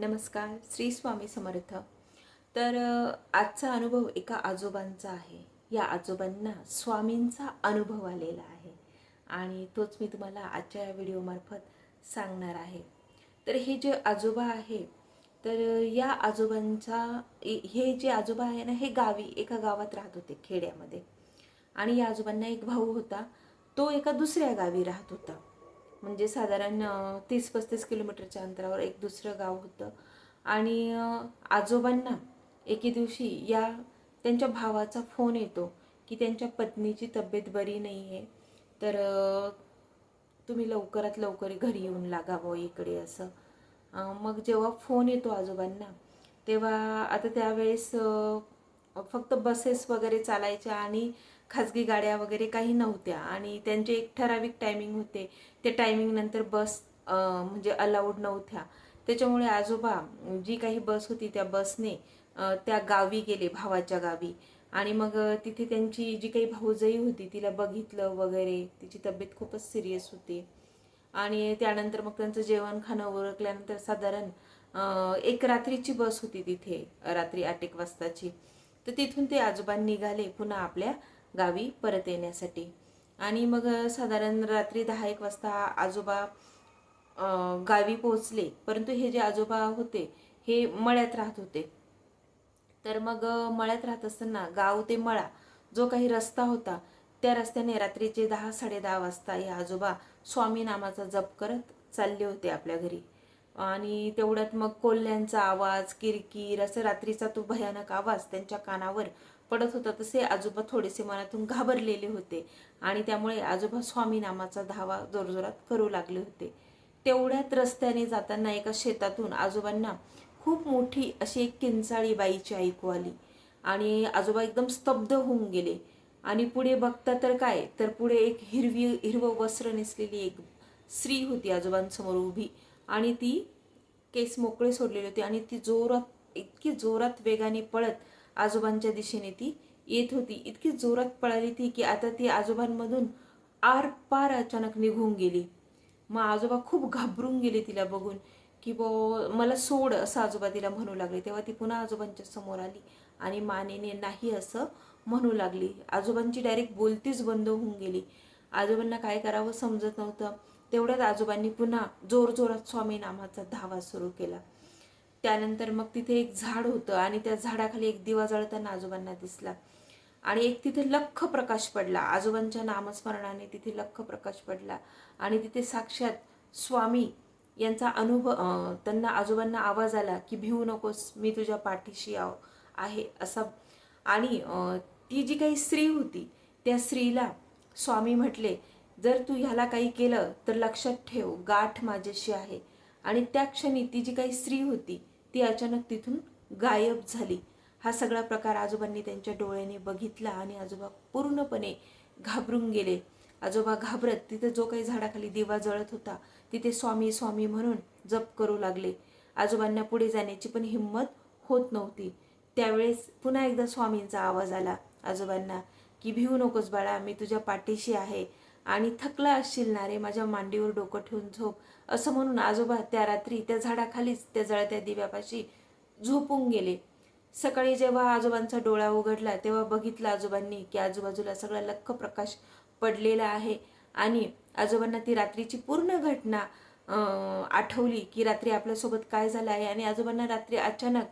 नमस्कार. श्री स्वामी समर्थ. तर आजचा अनुभव एका आजोबांचा आहे. या आजोबांना स्वामींचा अनुभव आलेला आहे आणि तोच मी तुम्हाला आजच्या या व्हिडिओमार्फत सांगणार आहे. तर हे जे आजोबा आहे, तर या आजोबांचा हे जे आजोबा आहे ना, हे एका गावात राहत होते खेड्यामध्ये. आणि या आजोबांना एक भाऊ होता. तो एका दुसऱ्या गावी राहत होता. म्हणजे साधारण 30-35 किलोमीटरच्या अंतरावर एक दुसरं गाव होतं. आणि आजोबांना एके दिवशी त्यांच्या भावाचा फोन येतो की त्यांच्या पत्नीची तब्येत बरी नाही आहे, तर तुम्ही लवकरात लवकर घरी येऊन लागावं इकडे असं. मग जेव्हा फोन येतो आजोबांना, तेव्हा आता त्यावेळेस फक्त बसेस वगैरे चालायच्या आणि खाजगी गाड्या वगैरे काही नव्हत्या आणि त्यांचे एक ठराविक टायमिंग होते. ते टायमिंग नंतर बस म्हणजे अलाउड नव्हत्या. त्याच्यामुळे आजोबा जी काही बस होती त्या बसने त्या गावी गेले, भावाच्या गावी. आणि मग तिथे त्यांची जी काही भाऊजाई होती तिला बघितलं वगैरे. तिची तब्येत खूपच सिरियस होती. आणि त्यानंतर मग त्यांचं जेवण खाणं उरकल्यानंतर साधारण एक रात्रीची बस होती तिथे, रात्री 8-1 वाजताची. तर तिथून ते आजोबा निघाले पुन्हा आपल्या गावी परत येण्यासाठी. आणि मग साधारण रात्री 10-1 वाजता आजोबा गावी पोहोचले. परंतु हे जे आजोबा होते हे मळ्यात राहत होते. तर मग मळ्यात राहत असताना गाव ते मळा जो काही रस्ता होता, त्या रस्त्याने रात्रीचे 10-10:30 वाजता हे आजोबा स्वामी नामाचा जप करत चालले होते आपल्या घरी. आणि तेवढ्यात मग कोल्ह्यांचा आवाज, किरकिर, असं रात्रीचा तो भयानक आवाज त्यांच्या कानावर पडत होता. तसे आजोबा थोडेसे मनातून घाबरलेले होते आणि त्यामुळे आजोबा स्वामी नामाचा धावा जोरजोरात करू लागले होते. तेवढ्यात रस्त्याने जाताना एका शेतातून आजोबांना खूप मोठी अशी एक किंचाळी बाईची ऐकू आली आणि आजोबा एकदम स्तब्ध होऊन गेले. आणि पुढे बघता तर काय, तर पुढे एक हिरवं वस्त्र नेसलेली एक स्त्री होती आजोबांसमोर उभी. आणि ती केस मोकळे सोडलेले होते आणि ती इतकी जोरात वेगाने पळत आजोबांच्या दिशेने ती येत होती. इतकी जोरात पळाली ती की आता ती आजोबांमधून आर पार अचानक निघून गेली. मग आजोबा खूप घाबरून गेले तिला बघून की मला सोड, असं आजोबा तिला म्हणू लागले. तेव्हा ती पुन्हा आजोबांच्या समोर आली आणि मानेने नाही असं म्हणू लागली. आजोबांची डायरेक्ट बोलतीच बंद होऊन गेली. आजोबांना काय करावं समजत नव्हतं. तेवढ्यात आजोबांनी पुन्हा जोरजोरात स्वामी नामाचा धावा सुरू केला. त्यानंतर मग तिथे एक झाड होतं आणि त्या झाडाखाली एक दिवा जळताना आजोबांना दिसला. आणि एक तिथे लख्ख प्रकाश पडला. आजोबांच्या नामस्मरणाने तिथे लख्ख प्रकाश पडला आणि तिथे साक्षात स्वामी यांचा अनुभव, त्यांना आजोबांना आवाज आला की भिवू नकोस, मी तुझ्या पाठीशी आहे असा. आणि ती जी काही स्त्री होती त्या स्त्रीला स्वामी म्हटले, जर तू ह्याला काही केलं तर लक्षात ठेव, गाठ माझ्याशी आहे. आणि त्या क्षणी ती जी काही स्त्री होती ती अचानक तिथून गायब झाली. हा सगळा प्रकार आजोबांनी त्यांच्या डोळ्याने बघितला आणि आजोबा पूर्णपणे घाबरून गेले. आजोबा घाबरत तिथे जो काही झाडाखाली दिवा जळत होता तिथे स्वामी स्वामी म्हणून जप करू लागले. आजोबांना पुढे जाण्याची पण हिंमत होत नव्हती. त्यावेळेस पुन्हा एकदा स्वामींचा आवाज आला आजोबांना की भिवू नकोस बाळा, मी तुझ्या पाठीशी आहे आणि थकला असशील ना रे, माझ्या मांडीवर डोकं ठेवून झोप, असं म्हणून आजोबा त्या रात्री त्या झाडाखालीच त्या जळत्या दिव्यापाशी झोपून गेले. सकाळी जेव्हा आजोबांचा डोळा उघडला तेव्हा बघितलं आजोबांनी की आजूबाजूला सगळा लख्ख प्रकाश पडलेला आहे. आणि आजोबांना ती रात्रीची पूर्ण घटना आठवली की रात्री आपल्यासोबत काय झालं आहे आणि आजोबांना रात्री अचानक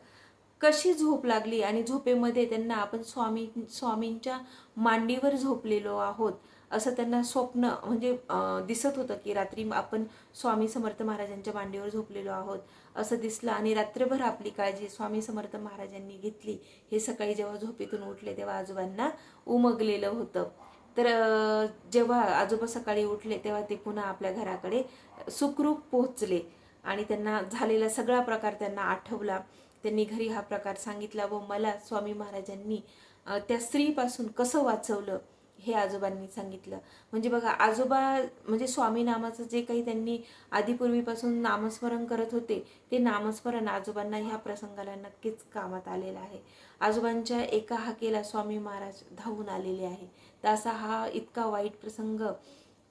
कशी झोप लागली आणि झोपेमध्ये त्यांना आपण स्वामींच्या मांडीवर झोपलेलो आहोत असं त्यांना स्वप्न म्हणजे दिसत होतं की रात्री आपण स्वामी समर्थ महाराजांच्या मांडीवर झोपलेलो आहोत असं दिसलं. आणि रात्रभर आपली काळजी स्वामी समर्थ महाराजांनी घेतली हे सकाळी जेव्हा झोपेतून उठले तेव्हा आजोबांना उमगलेलं होतं. तर जेव्हा आजोबा सकाळी उठले तेव्हा ते पुन्हा आपल्या घराकडे सुखरूप पोहोचले आणि त्यांना झालेला सगळा प्रकार त्यांना आठवला. त्यांनी घरी हा प्रकार सांगितला व मला स्वामी महाराजांनी त्या स्त्रीपासून कसं वाचवलं हे आजोबांनी सांगितलं. म्हणजे बघा, आजोबा म्हणजे स्वामी नामाचं जे काही त्यांनी आधीपूर्वीपासून नामस्मरण करत होते ते नामस्मरण आजोबांना ह्या प्रसंगाला नक्कीच कामात आलेलं आहे. आजोबांच्या एका हाकेला स्वामी महाराज धावून आलेले आहे. तर असा हा इतका वाईट प्रसंग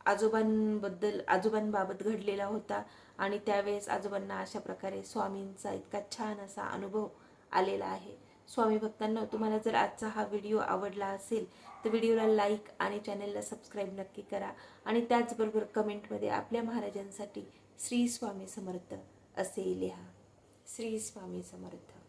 आजोबांबाबत घडलेला होता. आणि त्यावेळेस आजोबांना अशा प्रकारे स्वामींचा इतका छान असा अनुभव आलेला आहे. स्वामी भक्तांनो, तुम्हाला जर आजचा हा व्हिडिओ आवडला असेल तर व्हिडिओला लाईक आणि चॅनलला सबस्क्राईब नक्की करा. आणि त्याचबरोबर कमेंटमध्ये आपल्या महाराजांसाठी श्री स्वामी समर्थ असे लिहा. श्री स्वामी समर्थ.